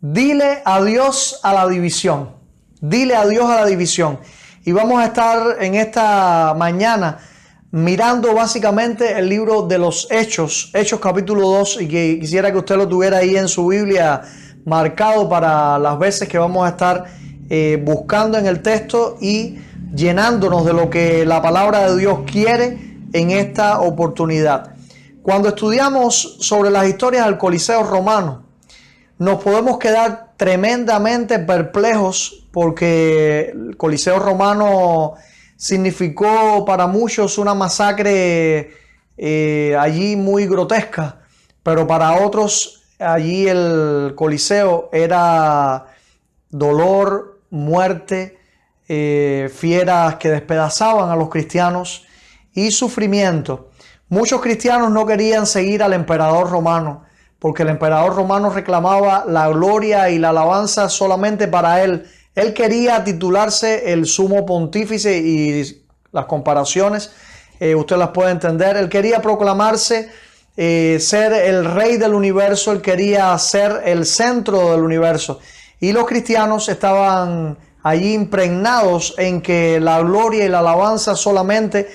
Dile adiós a la división. Dile adiós a la división. Y vamos a estar en esta mañana mirando básicamente el libro de los Hechos, Hechos capítulo 2, y que quisiera que usted lo tuviera ahí en su Biblia marcado para las veces que vamos a estar buscando en el texto y llenándonos de lo que la palabra de Dios quiere en esta oportunidad. Cuando estudiamos sobre las historias del Coliseo romano, nos podemos quedar tremendamente perplejos porque el Coliseo romano significó para muchos una masacre allí muy grotesca, pero para otros allí el Coliseo era dolor, muerte, fieras que despedazaban a los cristianos y sufrimiento. Muchos cristianos no querían seguir al emperador romano, porque el emperador romano reclamaba la gloria y la alabanza solamente para él. Él quería titularse el sumo pontífice, y las comparaciones usted las puede entender. Él quería proclamarse ser el rey del universo, él quería ser el centro del universo. Y los cristianos estaban allí impregnados en que la gloria y la alabanza solamente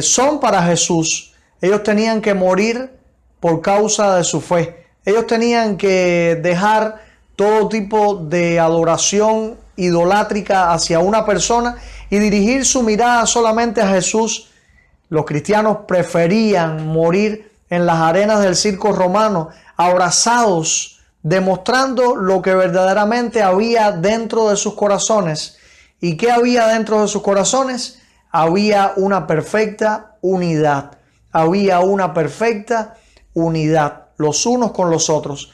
son para Jesús. Ellos tenían que morir por causa de su fe. Ellos tenían que dejar todo tipo de adoración idolátrica hacia una persona y dirigir su mirada solamente a Jesús. Los cristianos preferían morir en las arenas del circo romano, abrazados, demostrando lo que verdaderamente había dentro de sus corazones. ¿Y qué había dentro de sus corazones? Había una perfecta unidad. Había una perfecta unidad, los unos con los otros.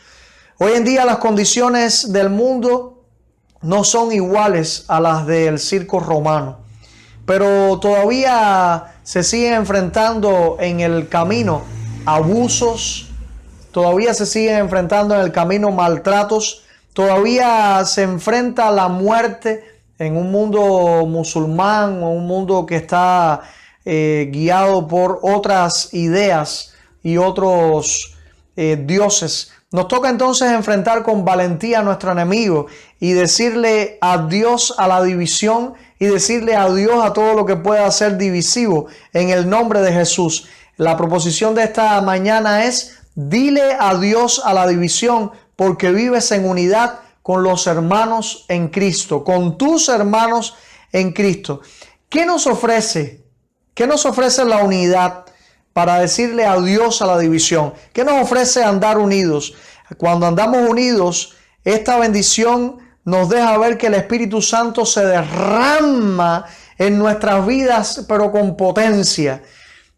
Hoy en día las condiciones del mundo no son iguales a las del circo romano, pero todavía se siguen enfrentando en el camino abusos, todavía se siguen enfrentando en el camino maltratos, todavía se enfrenta la muerte en un mundo musulmán o un mundo que está guiado por otras ideas y otros dioses. Nos toca entonces enfrentar con valentía a nuestro enemigo y decirle adiós a la división y decirle adiós a todo lo que pueda ser divisivo en el nombre de Jesús. La proposición de esta mañana es: dile adiós a la división, porque vives en unidad con los hermanos en Cristo, con tus hermanos en Cristo. ¿Qué nos ofrece? ¿Qué nos ofrece la unidad para decirle adiós a la división? ¿Qué nos ofrece andar unidos? Cuando andamos unidos, esta bendición nos deja ver que el Espíritu Santo se derrama en nuestras vidas, pero con potencia.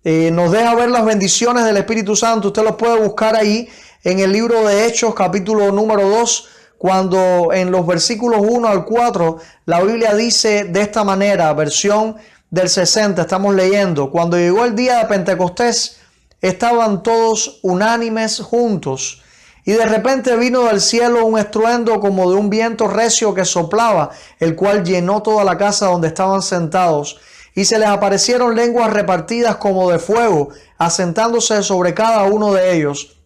Nos deja ver las bendiciones del Espíritu Santo. Usted los puede buscar ahí en el libro de Hechos, capítulo número 2, cuando en los versículos 1 al 4, la Biblia dice de esta manera, versión del 60, estamos leyendo: cuando llegó el día de Pentecostés, estaban todos unánimes juntos, y de repente vino del cielo un estruendo como de un viento recio que soplaba, el cual llenó toda la casa donde estaban sentados, y se les aparecieron lenguas repartidas como de fuego, asentándose sobre cada uno de ellos,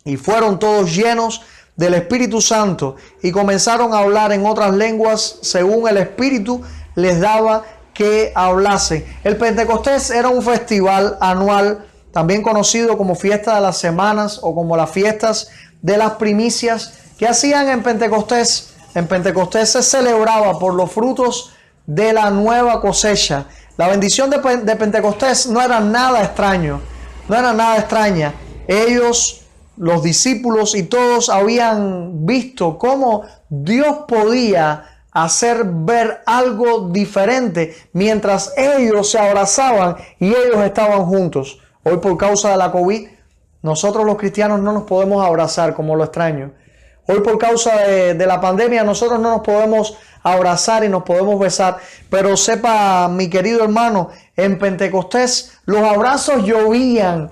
y fueron todos llenos del Espíritu Santo, y comenzaron a hablar en otras lenguas según el Espíritu les daba que hablasen. El Pentecostés era un festival anual, también conocido como fiesta de las semanas o como las fiestas de las primicias. ¿Qué hacían en Pentecostés? En Pentecostés se celebraba por los frutos de la nueva cosecha. La bendición de Pentecostés no era nada extraño, no era nada extraña. Ellos, los discípulos y todos habían visto cómo Dios podía hacer ver algo diferente mientras ellos se abrazaban y ellos estaban juntos. Hoy, por causa de la COVID, nosotros los cristianos no nos podemos abrazar como lo extraño. Hoy, por causa de la pandemia, nosotros no nos podemos abrazar y nos podemos besar. Pero sepa, mi querido hermano, en Pentecostés los abrazos llovían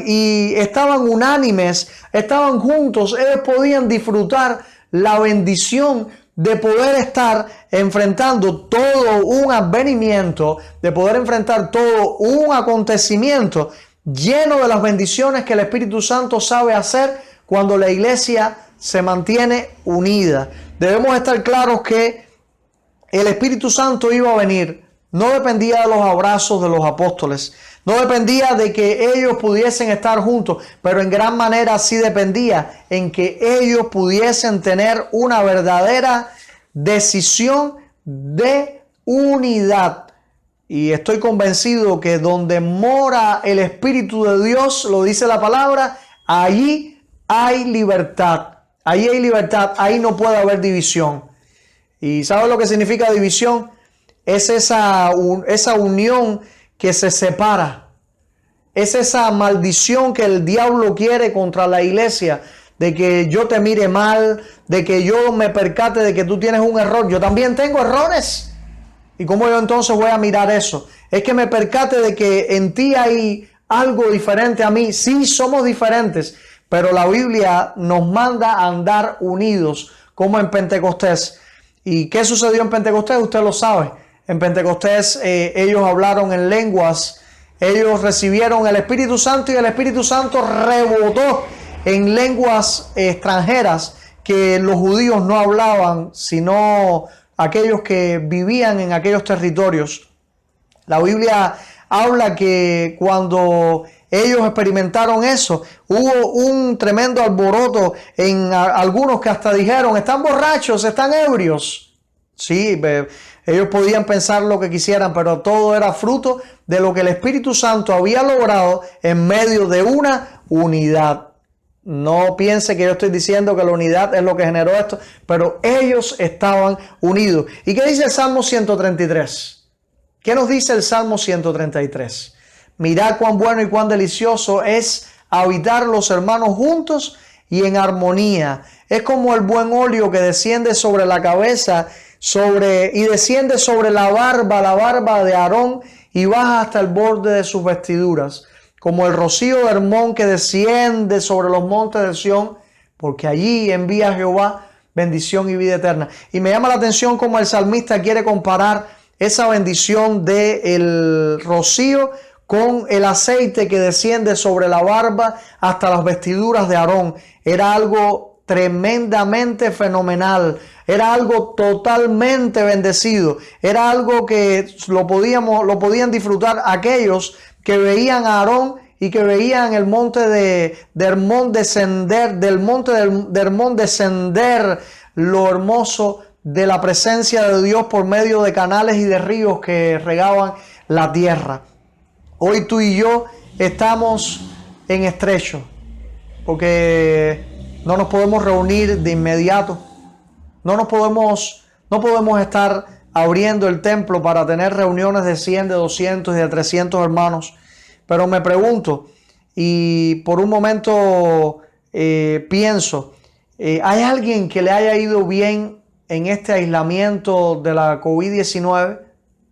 y estaban unánimes, estaban juntos. Ellos podían disfrutar la bendición de poder estar enfrentando todo un advenimiento, de poder enfrentar todo un acontecimiento lleno de las bendiciones que el Espíritu Santo sabe hacer cuando la iglesia se mantiene unida. Debemos estar claros que el Espíritu Santo iba a venir. No dependía de los abrazos de los apóstoles. No dependía de que ellos pudiesen estar juntos, pero en gran manera sí dependía en que ellos pudiesen tener una verdadera decisión de unidad. Y estoy convencido que donde mora el Espíritu de Dios, lo dice la palabra, allí hay libertad. Allí hay libertad, ahí no puede haber división. ¿Y sabes lo que significa división? Es esa unión que se separa. Es esa maldición que el diablo quiere contra la iglesia, de que yo te mire mal, de que yo me percate de que tú tienes un error. Yo también tengo errores. ¿Y cómo yo entonces voy a mirar eso? Es que me percate de que en ti hay algo diferente a mí. Sí, somos diferentes, pero la Biblia nos manda a andar unidos, como en Pentecostés. ¿Y qué sucedió en Pentecostés? Usted lo sabe. En Pentecostés ellos hablaron en lenguas, ellos recibieron el Espíritu Santo y el Espíritu Santo rebotó en lenguas extranjeras que los judíos no hablaban, sino aquellos que vivían en aquellos territorios. La Biblia habla que cuando ellos experimentaron eso, hubo un tremendo alboroto en algunos que hasta dijeron, están borrachos, están ebrios. Sí, ellos podían pensar lo que quisieran, pero todo era fruto de lo que el Espíritu Santo había logrado en medio de una unidad. No piense que yo estoy diciendo que la unidad es lo que generó esto, pero ellos estaban unidos. ¿Y qué dice el Salmo 133? ¿Qué nos dice el Salmo 133? Mirad cuán bueno y cuán delicioso es habitar los hermanos juntos y en armonía. Es como el buen óleo que desciende sobre la cabeza y desciende sobre la barba de Aarón y baja hasta el borde de sus vestiduras. Como el rocío de Hermón que desciende sobre los montes de Sión, porque allí envía Jehová bendición y vida eterna. Y me llama la atención cómo el salmista quiere comparar esa bendición del rocío con el aceite que desciende sobre la barba hasta las vestiduras de Aarón. Era algo tremendamente fenomenal, era algo totalmente bendecido, era algo que lo podían disfrutar aquellos que veían a Aarón y que veían el monte de Hermón descender, del monte de Hermón descender lo hermoso de la presencia de Dios por medio de canales y de ríos que regaban la tierra. Hoy tú y yo estamos en estrecho porque no nos podemos reunir de inmediato. No podemos estar abriendo el templo para tener reuniones de 100, de 200 y de 300 hermanos. Pero me pregunto, y por un momento pienso, ¿hay alguien que le haya ido bien en este aislamiento de la COVID-19,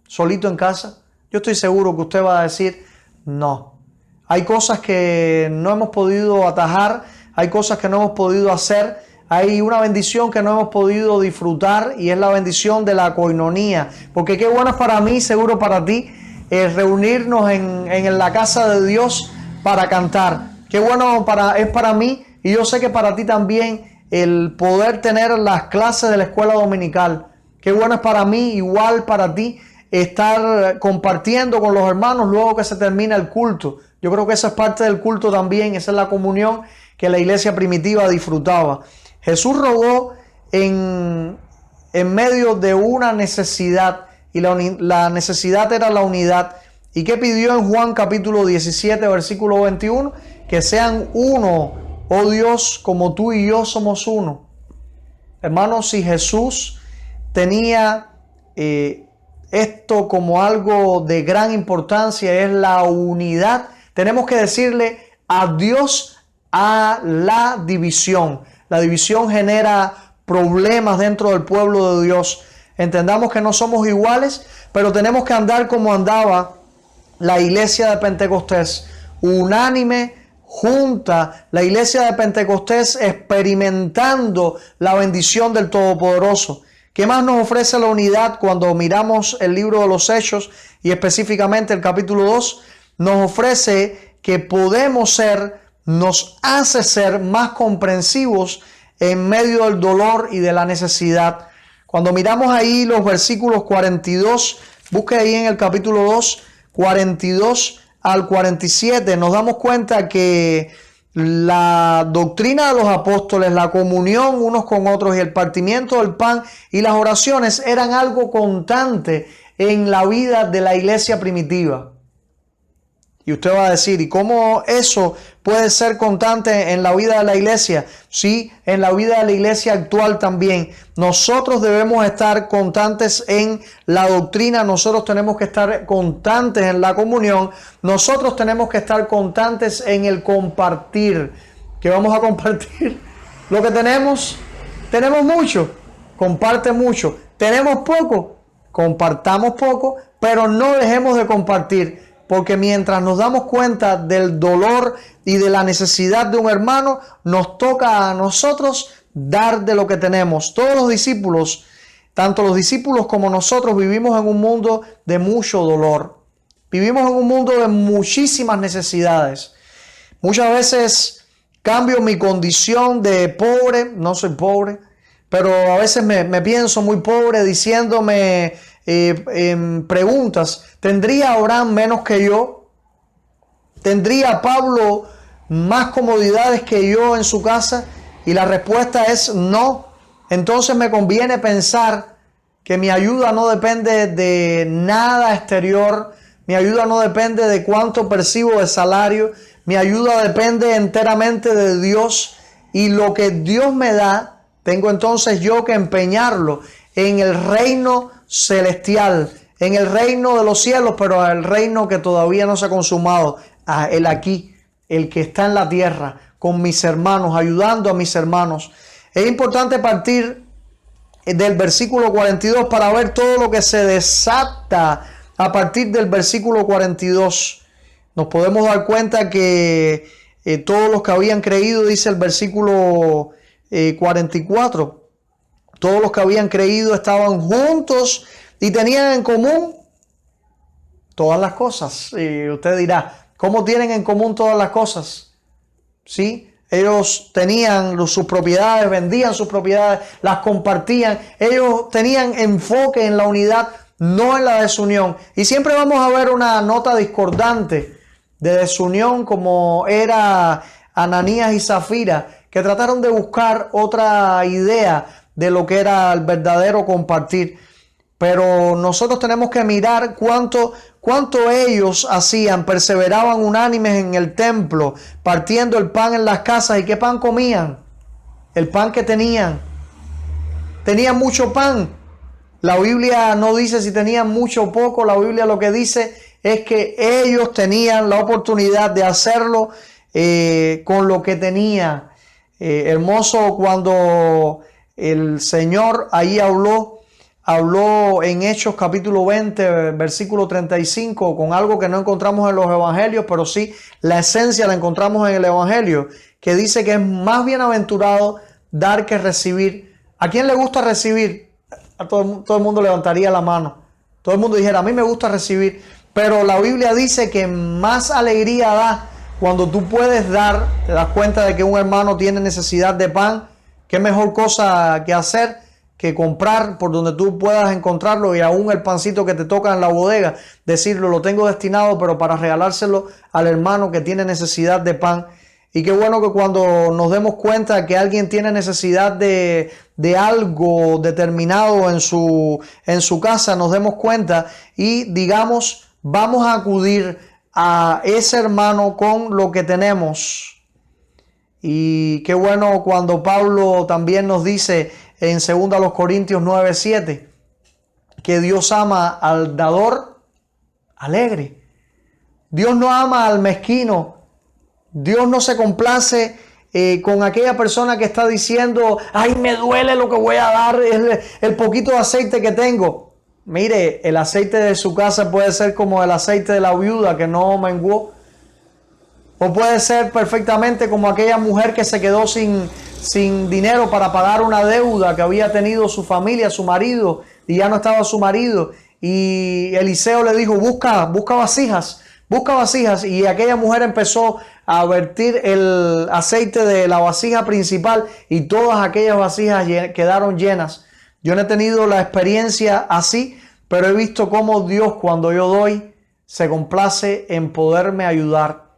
solito en casa? Yo estoy seguro que usted va a decir, no. Hay cosas que no hemos podido atajar, hay cosas que no hemos podido hacer, hay una bendición que no hemos podido disfrutar y es la bendición de la coinonía. Porque qué bueno es para mí, seguro para ti, reunirnos en la casa de Dios para cantar. Qué bueno es para mí y yo sé que para ti también el poder tener las clases de la escuela dominical. Qué bueno es para mí, igual para ti, estar compartiendo con los hermanos luego que se termina el culto. Yo creo que esa es parte del culto también, esa es la comunión que la iglesia primitiva disfrutaba. Jesús rogó en medio de una necesidad y la necesidad era la unidad. ¿Y qué pidió en Juan capítulo 17 versículo 21? Que sean uno, oh Dios, como tú y yo somos uno. Hermanos, si Jesús tenía esto como algo de gran importancia, es la unidad, tenemos que decirle adiós a la división. La división genera problemas dentro del pueblo de Dios. Entendamos que no somos iguales, pero tenemos que andar como andaba la iglesia de Pentecostés, unánime, junta, la iglesia de Pentecostés experimentando la bendición del Todopoderoso. ¿Qué más nos ofrece la unidad cuando miramos el libro de los Hechos y específicamente el capítulo 2? Nos ofrece que nos hace ser más comprensivos en medio del dolor y de la necesidad. Cuando miramos ahí los versículos 42, busque ahí en el capítulo 2, 42 al 47, nos damos cuenta que la doctrina de los apóstoles, la comunión unos con otros y el partimiento del pan y las oraciones eran algo constante en la vida de la iglesia primitiva. Y usted va a decir, ¿y cómo eso puede ser constante en la vida de la iglesia? Sí, en la vida de la iglesia actual también. Nosotros debemos estar constantes en la doctrina, nosotros tenemos que estar constantes en la comunión, nosotros tenemos que estar constantes en el compartir. ¿Qué vamos a compartir? Lo que tenemos mucho, comparte mucho. Tenemos poco, compartamos poco, pero no dejemos de compartir. Porque mientras nos damos cuenta del dolor y de la necesidad de un hermano, nos toca a nosotros dar de lo que tenemos. Todos los discípulos, tanto los discípulos como nosotros, vivimos en un mundo de mucho dolor. Vivimos en un mundo de muchísimas necesidades. Muchas veces cambio mi condición de pobre, no soy pobre, pero a veces me pienso muy pobre diciéndome preguntas. ¿Tendría Abraham menos que yo? ¿Tendría Pablo más comodidades que yo en su casa? Y la respuesta es no. Entonces me conviene pensar que mi ayuda no depende de nada exterior. Mi ayuda no depende de cuánto percibo de salario. Mi ayuda depende enteramente de Dios. Y lo que Dios me da, tengo entonces yo que empeñarlo en el reino celestial, en el reino de los cielos, pero el reino que todavía no se ha consumado, el aquí, el que está en la tierra, con mis hermanos, ayudando a mis hermanos. Es importante partir del versículo 42 para ver todo lo que se desata a partir del versículo 42. Nos podemos dar cuenta que todos los que habían creído, dice el versículo 44, todos los que habían creído estaban juntos y tenían en común todas las cosas. Y usted dirá, ¿cómo tienen en común todas las cosas? ¿Sí? Ellos tenían sus propiedades, vendían sus propiedades, las compartían. Ellos tenían enfoque en la unidad, no en la desunión. Y siempre vamos a ver una nota discordante de desunión, como era Ananías y Zafira, que trataron de buscar otra idea de lo que era el verdadero compartir. Pero nosotros tenemos que mirar cuánto ellos hacían, perseveraban unánimes en el templo, partiendo el pan en las casas. ¿Y qué pan comían? El pan que tenían. Tenían mucho pan. La Biblia no dice si tenían mucho o poco. La Biblia lo que dice es que ellos tenían la oportunidad de hacerlo con lo que tenían. Hermoso cuando el Señor ahí habló en Hechos capítulo 20, versículo 35, con algo que no encontramos en los evangelios, pero sí la esencia la encontramos en el evangelio, que dice que es más bienaventurado dar que recibir. ¿A quién le gusta recibir? A todo el mundo levantaría la mano. Todo el mundo dijera, a mí me gusta recibir. Pero la Biblia dice que más alegría da cuando tú puedes dar. Te das cuenta de que un hermano tiene necesidad de pan. ¿Qué mejor cosa que hacer que comprar por donde tú puedas encontrarlo, y aún el pancito que te toca en la bodega, decirlo, lo tengo destinado, pero para regalárselo al hermano que tiene necesidad de pan? Y qué bueno que cuando nos demos cuenta que alguien tiene necesidad de algo determinado en su casa, nos demos cuenta y digamos, vamos a acudir a ese hermano con lo que tenemos. Y qué bueno cuando Pablo también nos dice en 2 Corintios 9:7 que Dios ama al dador alegre. Dios no ama al mezquino. Dios no se complace con aquella persona que está diciendo, ay, me duele lo que voy a dar, el poquito de aceite que tengo. Mire, el aceite de su casa puede ser como el aceite de la viuda que no menguó. O puede ser perfectamente como aquella mujer que se quedó sin dinero para pagar una deuda que había tenido su familia, su marido, y ya no estaba su marido. Y Eliseo le dijo, busca vasijas busca vasijas, y aquella mujer empezó a vertir el aceite de la vasija principal y todas aquellas vasijas quedaron llenas. Yo no he tenido la experiencia así, pero he visto cómo Dios, cuando yo doy, se complace en poderme ayudar.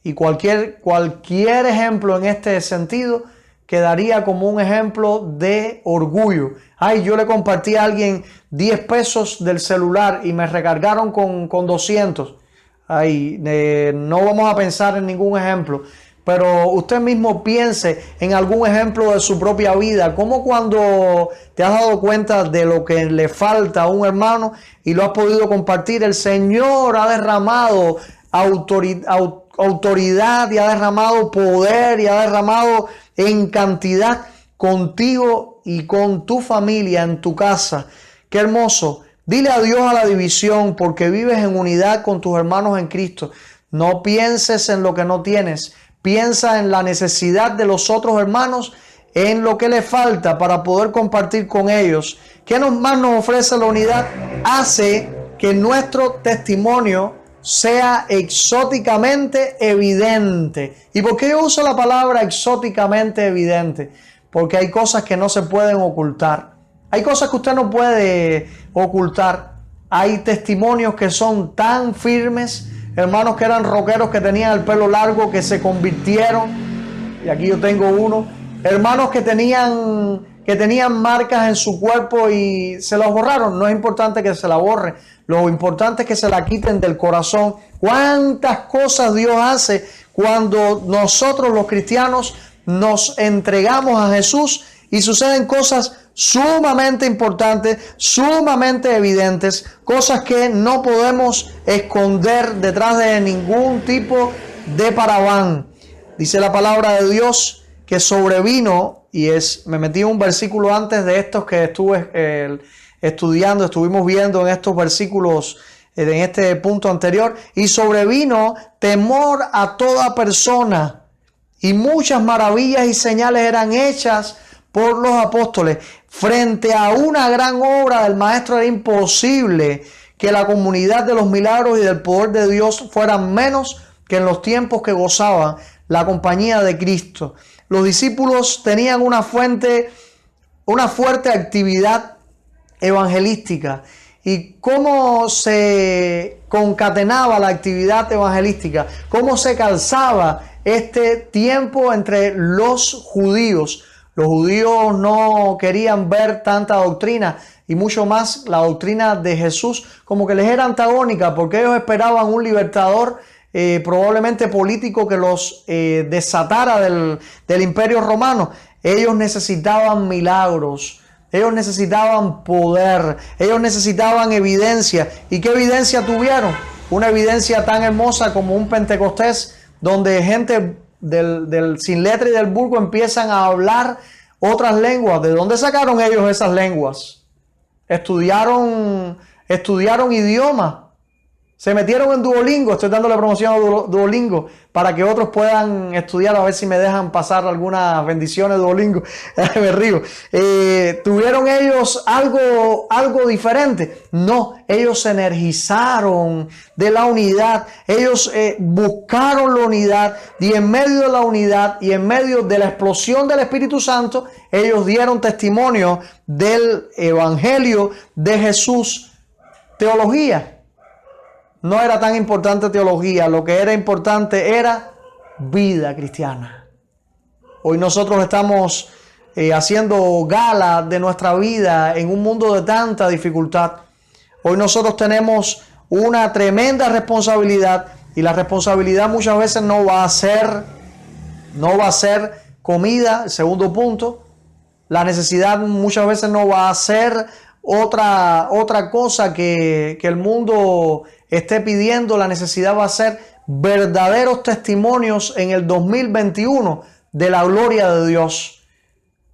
Y cualquier ejemplo en este sentido quedaría como un ejemplo de orgullo. Ay, yo le compartí a alguien 10 pesos del celular y me recargaron con 200. Ay, no vamos a pensar en ningún ejemplo, pero usted mismo piense en algún ejemplo de su propia vida, como cuando te has dado cuenta de lo que le falta a un hermano y lo has podido compartir. El Señor ha derramado autoridad y ha derramado poder y ha derramado en cantidad contigo y con tu familia en tu casa. Qué hermoso. Dile adiós a la división, porque vives en unidad con tus hermanos en Cristo. No pienses en lo que no tienes. Piensa en la necesidad de los otros hermanos, en lo que les falta para poder compartir con ellos. ¿Qué más nos ofrece la unidad? Hace que nuestro testimonio sea exóticamente evidente. ¿Y por qué yo uso la palabra exóticamente evidente? Porque hay cosas que no se pueden ocultar. Hay cosas que usted no puede ocultar. Hay testimonios que son tan firmes. Hermanos que eran rockeros, que tenían el pelo largo, que se convirtieron. Y aquí yo tengo uno. Hermanos que tenían marcas en su cuerpo y se las borraron. No es importante que se la borren. Lo importante es que se la quiten del corazón. ¿Cuántas cosas Dios hace cuando nosotros los cristianos nos entregamos a Jesús? Y suceden cosas sumamente importantes, sumamente evidentes, cosas que no podemos esconder detrás de ningún tipo de paraván. Dice la palabra de Dios que sobrevino, me metí en un versículo antes de estos que estuve estudiando, estuvimos viendo en estos versículos, en este punto anterior, y sobrevino temor a toda persona, y muchas maravillas y señales eran hechas por los apóstoles. Frente a una gran obra del Maestro era imposible que la comunidad de los milagros y del poder de Dios fueran menos que en los tiempos que gozaban la compañía de Cristo. Los discípulos tenían una fuerte actividad evangelística. ¿Y cómo se concatenaba la actividad evangelística? ¿Cómo se calzaba este tiempo entre los judíos? Los judíos no querían ver tanta doctrina, y mucho más la doctrina de Jesús, como que les era antagónica, porque ellos esperaban un libertador probablemente político que los desatara del imperio romano. Ellos necesitaban milagros, ellos necesitaban poder, ellos necesitaban evidencia. ¿Y qué evidencia tuvieron? Una evidencia tan hermosa como un Pentecostés, donde gente del sin letra y del vulgo empiezan a hablar otras lenguas. ¿De dónde sacaron ellos esas lenguas? Estudiaron idiomas. Se metieron en Duolingo. Estoy dándole promoción a Duolingo para que otros puedan estudiar, a ver si me dejan pasar algunas bendiciones de Duolingo. Me río. ¿Tuvieron ellos algo diferente? No, ellos se energizaron de la unidad. Ellos buscaron la unidad, y en medio de la unidad y en medio de la explosión del Espíritu Santo, ellos dieron testimonio del Evangelio de Jesús. Teología. No era tan importante teología, lo que era importante era vida cristiana. Hoy nosotros estamos haciendo gala de nuestra vida en un mundo de tanta dificultad. Hoy nosotros tenemos una tremenda responsabilidad, y la responsabilidad muchas veces no va a ser comida. El segundo punto, la necesidad muchas veces no va a ser otra cosa que el mundo esté pidiendo. La necesidad va a ser verdaderos testimonios en el 2021 de la gloria de Dios.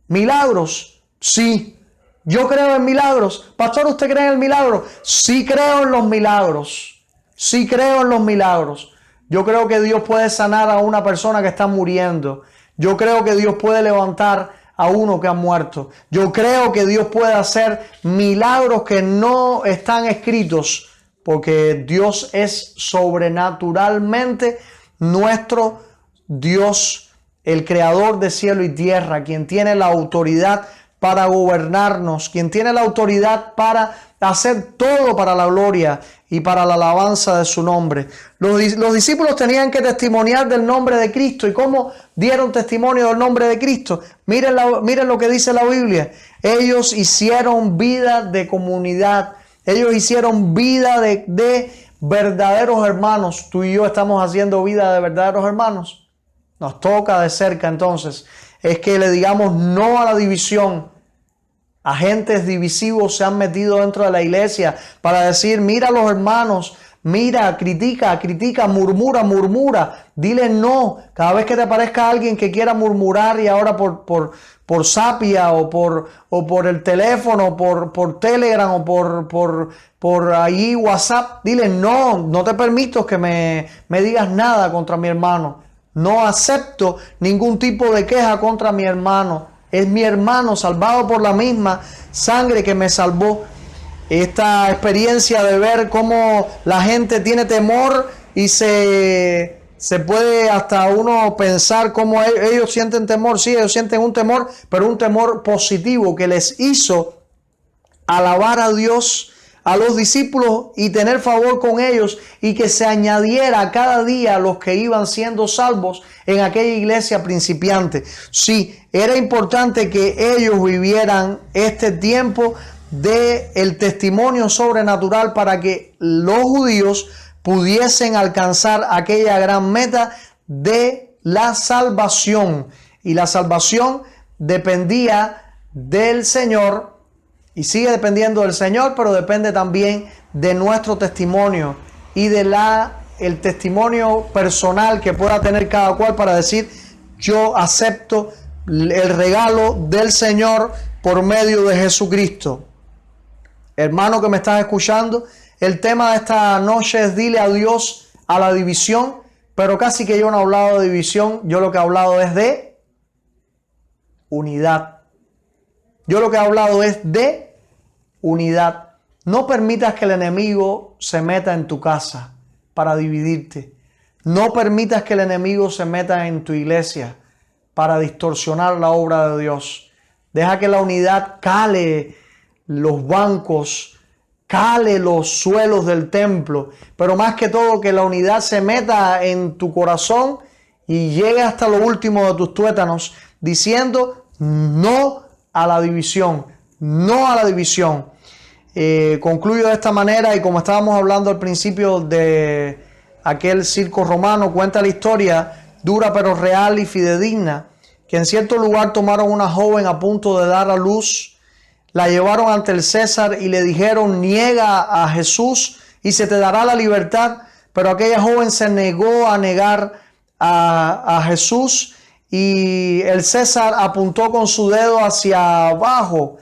Milagros, sí. Yo creo en milagros. Pastor, ¿usted cree en el milagro? Sí creo en los milagros. Sí creo en los milagros. Yo creo que Dios puede sanar a una persona que está muriendo. Yo creo que Dios puede levantar a uno que ha muerto. Yo creo que Dios puede hacer milagros que no están escritos, porque Dios es sobrenaturalmente nuestro Dios, el creador de cielo y tierra, quien tiene la autoridad para gobernarnos, quien tiene la autoridad para hacer todo para la gloria y para la alabanza de su nombre. Los discípulos tenían que testimoniar del nombre de Cristo. ¿Y cómo dieron testimonio del nombre de Cristo? Miren lo que dice la Biblia. Ellos hicieron vida de comunidad. Ellos hicieron vida de verdaderos hermanos. Tú y yo estamos haciendo vida de verdaderos hermanos. Nos toca de cerca entonces. Es que le digamos no a la división. Agentes divisivos se han metido dentro de la iglesia para decir, mira a los hermanos, mira, critica, murmura. Dile no. Cada vez que te aparezca alguien que quiera murmurar y ahora por Zapia o por el teléfono, por Telegram o por ahí WhatsApp, dile no te permito que me digas nada contra mi hermano. No acepto ningún tipo de queja contra mi hermano. Es mi hermano salvado por la misma sangre que me salvó. Esta experiencia de ver cómo la gente tiene temor y se puede hasta uno pensar cómo ellos sienten temor. Sí, ellos sienten un temor, pero un temor positivo que les hizo alabar a Dios, a los discípulos y tener favor con ellos, y que se añadiera cada día a los que iban siendo salvos en aquella iglesia principiante. Sí, era importante que ellos vivieran este tiempo del testimonio sobrenatural para que los judíos pudiesen alcanzar aquella gran meta de la salvación. Y la salvación dependía del Señor. Y sigue dependiendo del Señor, pero depende también de nuestro testimonio y de el testimonio personal que pueda tener cada cual para decir, yo acepto el regalo del Señor por medio de Jesucristo. Hermano que me estás escuchando, el tema de esta noche es dile adiós a la división, pero casi que yo no he hablado de división, yo lo que he hablado es de unidad. Yo lo que he hablado es de unidad. No permitas que el enemigo se meta en tu casa para dividirte. No permitas que el enemigo se meta en tu iglesia para distorsionar la obra de Dios. Deja que la unidad cale los bancos, cale los suelos del templo, pero más que todo que la unidad se meta en tu corazón y llegue hasta lo último de tus tuétanos, diciendo no a la división, no a la división. Concluyo de esta manera, y como estábamos hablando al principio de aquel circo romano, cuenta la historia dura pero real y fidedigna, que en cierto lugar tomaron una joven a punto de dar a luz, la llevaron ante el César y le dijeron, niega a Jesús y se te dará la libertad. Pero aquella joven se negó a negar a Jesús, y el César apuntó con su dedo hacia abajo,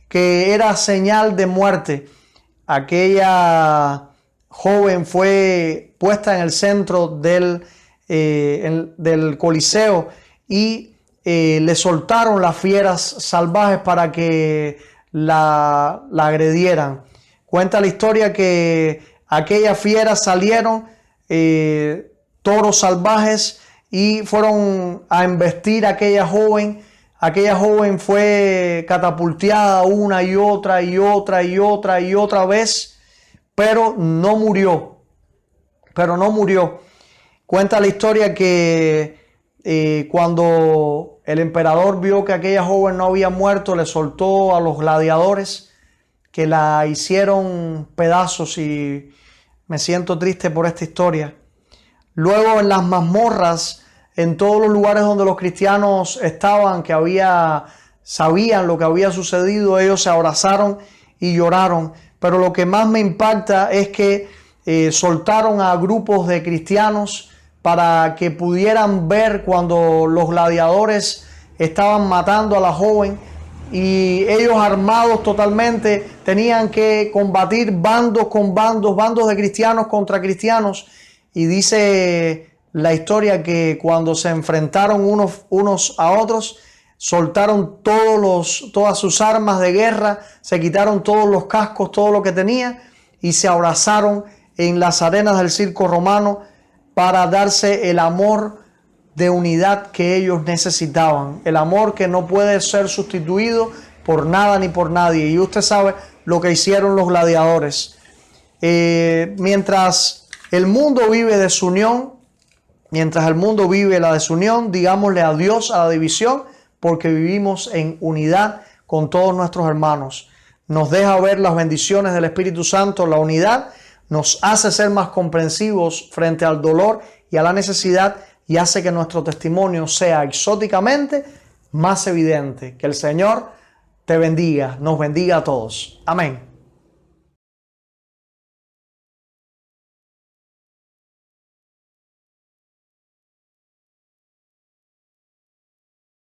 que era señal de muerte. Aquella joven fue puesta en el centro del Coliseo y le soltaron las fieras salvajes para que la agredieran. Cuenta la historia que aquellas fieras salieron, toros salvajes, y fueron a embestir a aquella joven. Aquella joven fue catapulteada una y otra vez, pero no murió. Cuenta la historia que cuando el emperador vio que aquella joven no había muerto, le soltó a los gladiadores que la hicieron pedazos, y me siento triste por esta historia. Luego en las mazmorras, en todos los lugares donde los cristianos estaban, sabían lo que había sucedido, ellos se abrazaron y lloraron. Pero lo que más me impacta es que soltaron a grupos de cristianos para que pudieran ver cuando los gladiadores estaban matando a la joven, y ellos armados totalmente tenían que combatir bandos de cristianos contra cristianos. Y dice la historia que cuando se enfrentaron unos a otros, soltaron todas sus armas de guerra, se quitaron todos los cascos, todo lo que tenía, y se abrazaron en las arenas del circo romano para darse el amor de unidad que ellos necesitaban, el amor que no puede ser sustituido por nada ni por nadie. Y usted sabe lo que hicieron los gladiadores. Mientras el mundo vive desunión, mientras el mundo vive la desunión, digámosle adiós a la división, porque vivimos en unidad con todos nuestros hermanos. Nos deja ver las bendiciones del Espíritu Santo, la unidad nos hace ser más comprensivos frente al dolor y a la necesidad, y hace que nuestro testimonio sea exóticamente más evidente. Que el Señor te bendiga, nos bendiga a todos. Amén.